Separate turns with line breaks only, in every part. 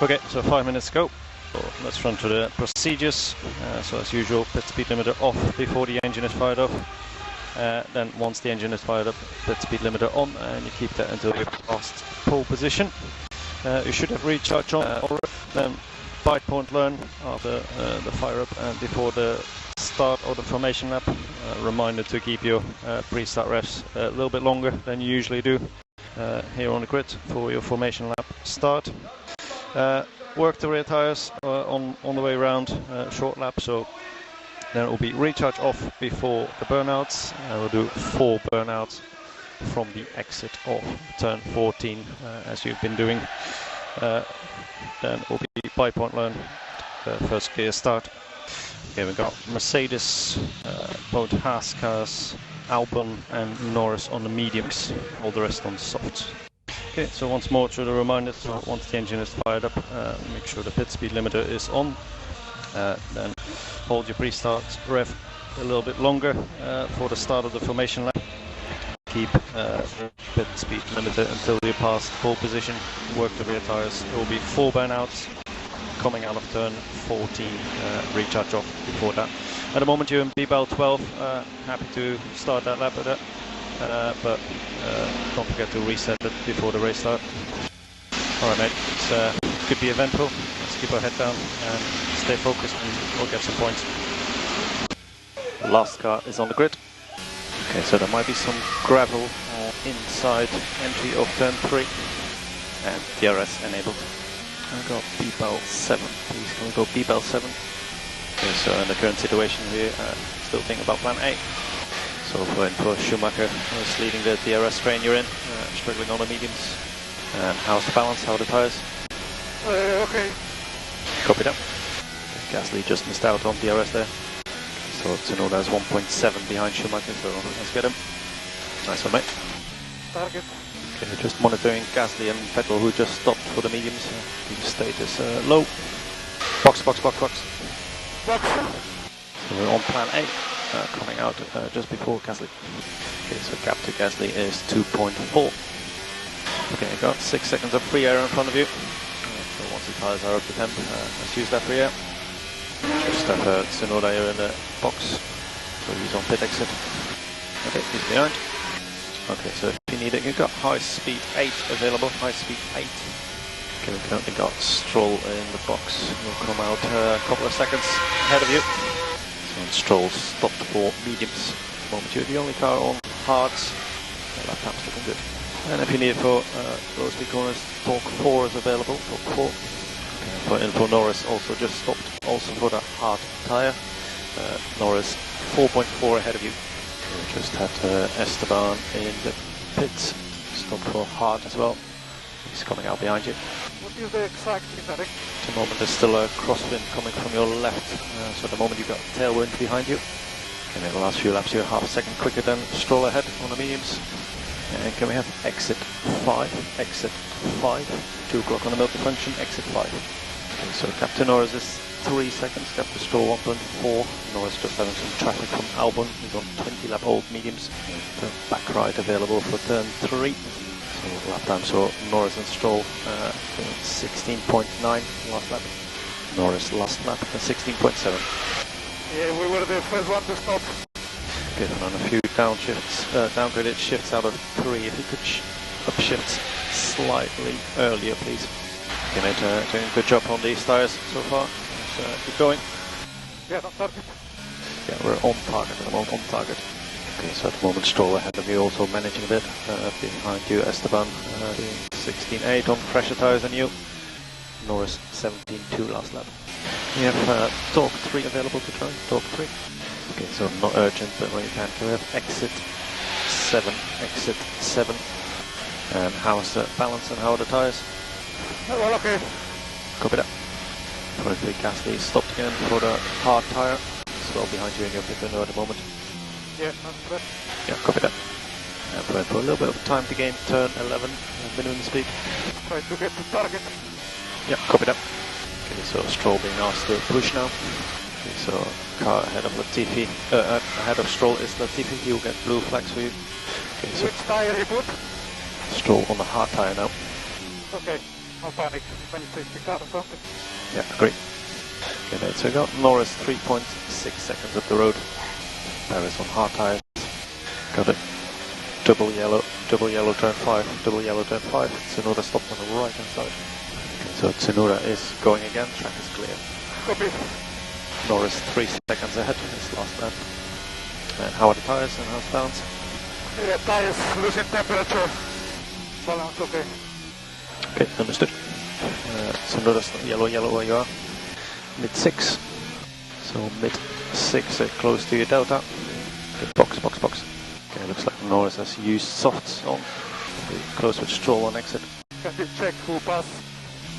Okay, so 5 minutes go. So let's run to the procedures. So as usual, pit speed limiter off before the engine is fired up. Then once the engine is fired up, pit speed limiter on, and you keep that until you're past pole position. You should have recharged on already. Then bite point learn after the fire up and before the start of the formation lap. Reminder to keep your pre-start revs a little bit longer than you usually do here on the grid for your formation lap start. Work the rear tires on the way around, short lap, so then it will be recharge off before the burnouts. We'll do 4 burnouts from the exit of turn 14 as you've been doing. Then it will be bite point learn, first gear start. Okay, we've got Mercedes, both Haas cars, Albon and Norris on the mediums, all the rest on the softs. Okay, so once more through the reminders, so once the engine is fired up, make sure the pit speed limiter is on. Then hold your pre-start rev a little bit longer for the start of the formation lap. Keep the pit speed limiter until you pass pole position. Work the rear tires. There will be 4 burnouts coming out of turn 14. Recharge off before that. At the moment you're in B-Bell 12. Happy to start that lap with that. But don't forget to reset it before the race start. Alright mate, it could be eventful. Let's keep our head down and stay focused and we'll get some points. The last car is on the grid. Okay, so there might be some gravel inside entry of turn 3 and DRS enabled. I got B-Bell 7, please can we go B-Bell 7? Okay, so in the current situation here, still thinking about plan A. So we're in for Schumacher, who's leading the DRS train you're in, struggling on the mediums. And how's the balance, how are the tyres?
Okay.
Copy that. Gasly just missed out on DRS there. So Tsunoda is 1.7 behind Schumacher, so let's get him. Nice one mate.
Target.
Okay, just monitoring Gasly and Vettel who just stopped for the mediums. Keep status low. Box.
Box.
So we're on plan A. Coming out just before Gasly. Okay, so gap to Gasly is 2.4. Okay, got 6 seconds of free air in front of you. So once the tyres are up to temp, let's use that free air. Just have Tsunoda here in the box, so he's on pit exit. Okay, he's behind. Okay, so if you need it, you've got high speed 8 available, high speed 8. Okay, we've currently got Stroll in the box. He'll come out a couple of seconds ahead of you. And Stroll stopped for mediums. At the moment you're the only car on hards. The lap time's looking good. And if you need it for low speed corners, Torque 4 is available. Torque 4. Okay, for Info Norris also just stopped. Also for the hard tyre. Norris 4.4 ahead of you. We just had Esteban in the pits. Stopped for hard as well. He's coming out behind you.
What is the exact heading?
At the moment there's still a crosswind coming from your left, so at the moment you've got tailwind behind you. And in the last few laps you're half a second quicker than Stroll ahead on the mediums. And can we have exit 5, exit 5, 2 o'clock on the multifunction, exit 5. Okay, so Captain Norris is 3 seconds, Captain Stroll 1.4. Norris just having some traffic from Albon, he's on 20 lap old mediums. The back right available for turn 3. So lap time, so Norris and Stroll 16.9 last lap. Norris last lap at 16.7.
Yeah, we were the first one to stop.
Okay, then on a few downgraded shifts out of 3. If you could upshift slightly earlier, please. Okay, mate, doing a good job on these tyres so far. Let's keep going.
Yeah, on target.
Yeah, we're on target at the moment, on target. Okay, so at the moment Stroll ahead of you, also managing a bit. Behind you Esteban, doing 16.8 on fresher tyres than you. Norris 17.2 last lap. We have Torque 3 available to try, Torque 3. Okay, so not urgent, but when you can we have exit 7, exit 7. And how's the balance and how are the tyres?
Well, okay.
Copy that. Currently Gasly stopped again for the hard tyre. It's well behind you in your pit window at the moment.
Yeah, that's good.
Yeah, copy that. And for a little bit of time to gain turn 11, minimum speed.
Try to get to target.
Yeah, copy that. Okay, so Stroll being asked to push now. Okay, so car ahead of Latifi, ahead of Stroll is Latifi, he will get blue flags for you. Okay, so
which tyre he put?
Stroll on the hard tyre now.
Okay. no panic. If any safety car or something.
Yeah, great. Okay, there we go. Norris 3.6 seconds up the road. Paris on hard tyres. Got it. Double yellow, turn 5, double yellow, turn 5. Tsunoda stopped on the right hand side. Okay, so Tsunoda is going again, track is clear.
Copy.
Norris 3 seconds ahead of his last lap. And how are the tyres and how's balance?
Yeah, tires losing temperature. Balance okay.
Okay, understood. Tsunoda's yellow where you are. Mid 6. So mid 6, close to your delta. Okay, box. Okay, looks like Norris has used softs on. Close with Stroll on exit.
Can you check who passed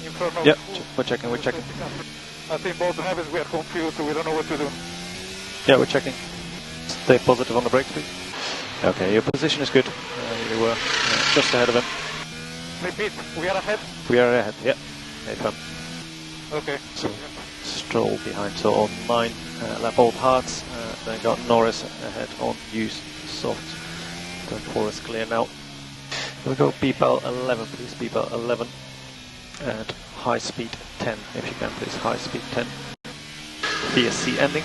in front of?
Yeah, we're checking.
I think both drivers we are confused, so we don't know what to do.
Yeah, we're checking. Stay positive on the brake speed. Okay, your position is good. You were just ahead of him.
Repeat, we are ahead?
We are ahead, yeah. Fun.
Okay.
So, Stroll behind, so on 9 lap old hards. Then got Norris ahead on used soft. Turn 4 is clear now. We'll go B-bell 11, please. B-bell 11. And high speed 10, if you can, please. High speed 10. PSC ending,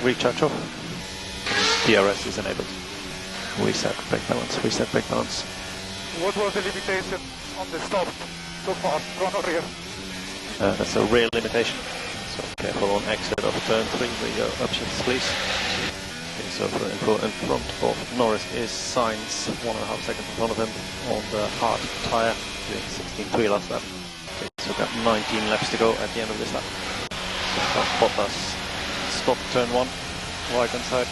recharge off. DRS is enabled. Reset brake balance.
What was the limitation on the stop so far, front or rear?
That's a rear limitation. So careful on exit of turn 3 with your upshifts, please. Okay, so in front of Norris is Sainz, 1.5 seconds in front of him on the hard tyre, doing 16.3 last lap. Okay, so we've got 19 laps to go at the end of this lap. So Bottas stop turn 1, right hand side.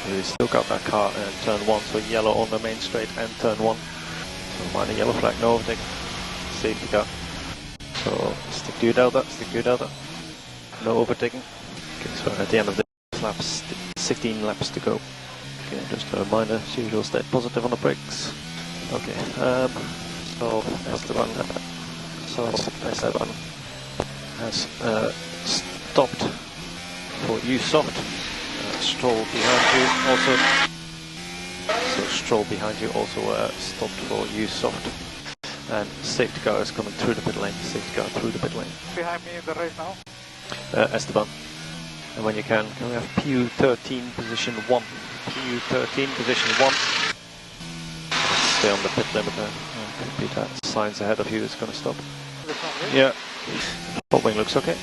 We still got that car in turn 1, so yellow on the main straight and turn 1. So minor yellow flag, no overtake, safety car. So stick to your delta, no overtaking. Okay, so at the end of this lap, 16 laps to go. Okay, just a reminder, as usual, stay positive on the brakes. Okay, so Esteban has stopped for use soft. Stroll behind you also. So Stroll behind you also stopped for use soft. And safety car is coming through the pit lane.
Behind me in the race now?
Esteban. And when you can we have PU13 position 1. PU13 position 1. Stay on the pit limiter. Peter Sainz ahead of you is going to stop. Yeah. Front wing looks okay.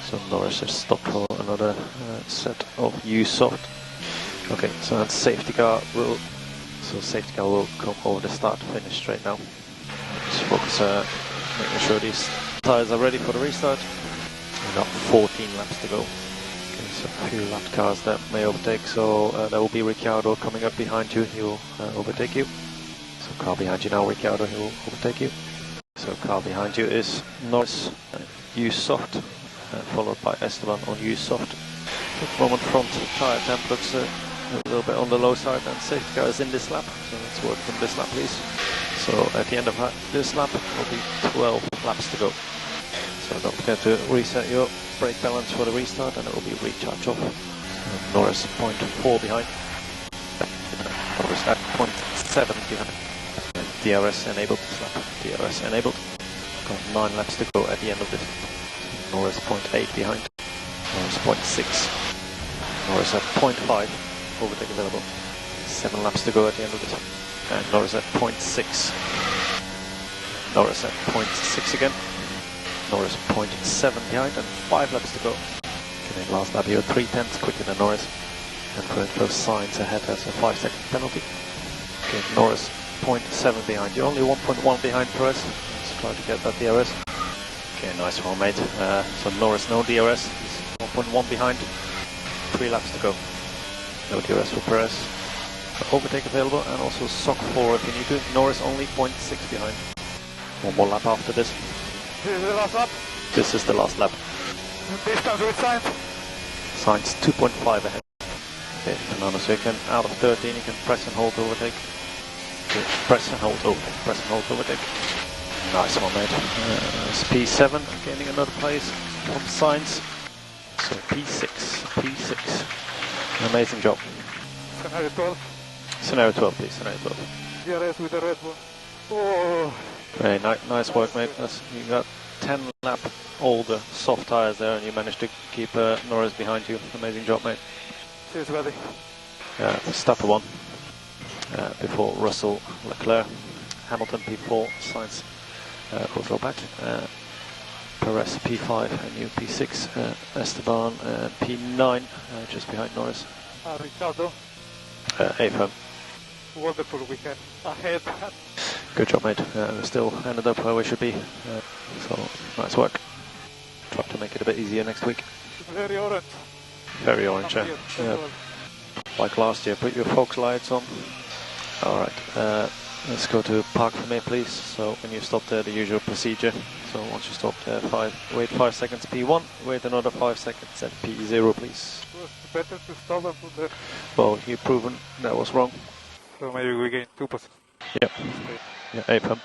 So Norris has stopped for another set of use soft. Okay, so that safety car will come over the start finish straight now. Just focus, making sure these tyres are ready for the restart. We've got 14 laps to go. Okay, so a few lap cars that may overtake, so there will be Ricciardo coming up behind you, he will overtake you. So car behind you now, Ricciardo, he will overtake you. So car behind you is Norris, use soft, followed by Esteban on use soft. At the moment front tyre temp looks a little bit on the low side, and safety car is in this lap, so let's work from this lap please. So at the end of this lap will be 12 laps to go. So don't forget to reset your brake balance for the restart and it will be recharge off. So Norris 0.4 behind. Norris at 0.7 behind. And DRS enabled this lap. DRS enabled. Got 9 laps to go at the end of this. So Norris 0.8 behind. Norris 0.6. Norris at 0.5. Overtake available. 7 laps to go at the end of this. And Norris at 0.6. Norris at 0.6 again. Norris 0.7 behind and 5 laps to go. Okay, last lap here 3/10 quicker than Norris. And for Sainz ahead has a 5-second penalty. Okay, Norris 0.7 behind. You're only 1.1 behind Perez. Let's try to get that DRS. Okay, nice one mate. So Norris no DRS. He's 1.1 behind. 3 laps to go. No DRS for Perez. Overtake available and also sock 4 if you need to. Norris only 0.6 behind. One more lap after this.
This is the last lap?
This is the last lap.
Distance with Sainz?
Sainz 2.5 ahead. Okay, Fernando, so you can, out of 13, you can press and hold overtake. Okay, press and hold overtake. Nice one, mate. It's P7, gaining another place from Sainz. So P6. Amazing job.
Scenario 12?
Scenario 12, please, scenario 12.
DRS with the Red Bull. Oh.
Very nice work, mate. You got 10 lap older soft tyres there, and you managed to keep Norris behind you. Amazing job, mate.
Cheers, buddy.
Verstappen won before Russell, Leclerc, Hamilton P4, Sainz will throw back. Perez P5 and you P6, Esteban P9 just behind Norris.
Ricardo.
8th.
Wonderful weekend ahead.
Good job, mate. We still ended up where we should be. So nice work. Try to make it a bit easier next week.
Very orange.
Very orange, yeah. Like last year. Put your fog lights on. All right. Let's go to park for me, please. So when you stop there, the usual procedure. So once you stop there, wait 5 seconds P1, wait another 5 seconds at P0, please.
It was better to stop and put there.
Well, you've proven that was wrong.
So maybe we gain 2%.
Yep. Yeah, 8th.